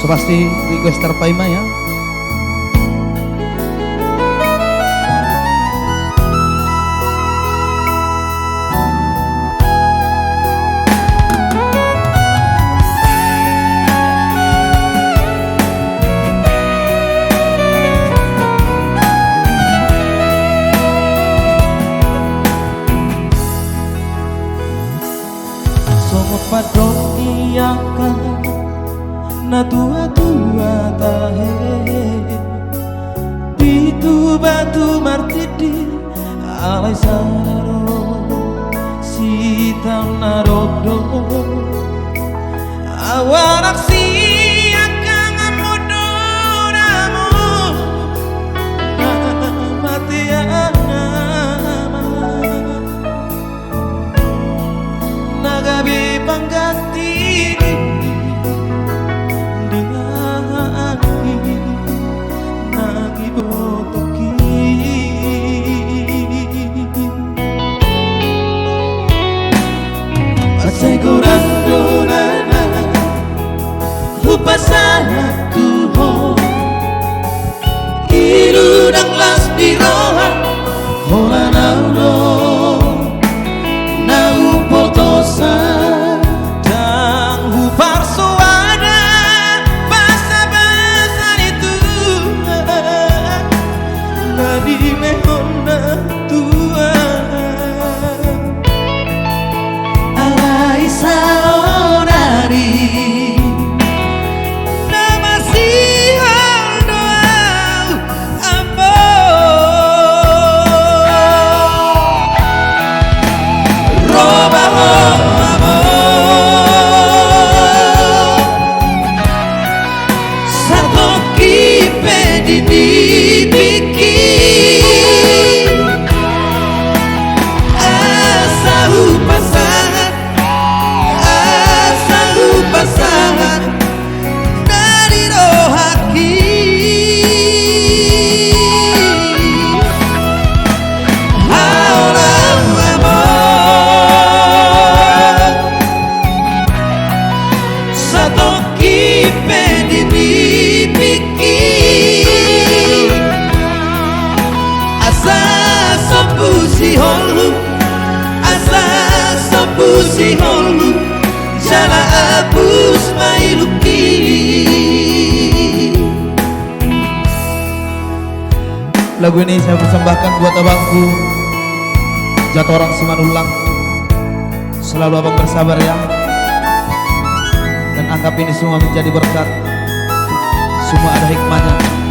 So pasti request terpaima ya. Songo padon iyakan na tua-tua tahe pitu batu martidi alai sararo sitam narodo awarak siakang amodo namo mati nagabi pangganti Segurando-nana Upasanaku ho Irudang las di roha Hola naudo Nau potosa Dan hupar suara Basa-basa itu Nadi mehona tua Saudari nama si doa amor roba amor satu kipe dibikin asa upasan pasangan dari rohaki Haulam amor satu kipe dibiki asa sopusi holu asa sopusi holu Jala abus mailuki Lagu ini saya persembahkan buat abangku Jatuh orang Simanulang. Selalu abang bersabar ya. Dan anggap ini semua menjadi berkat. Semua ada hikmahnya.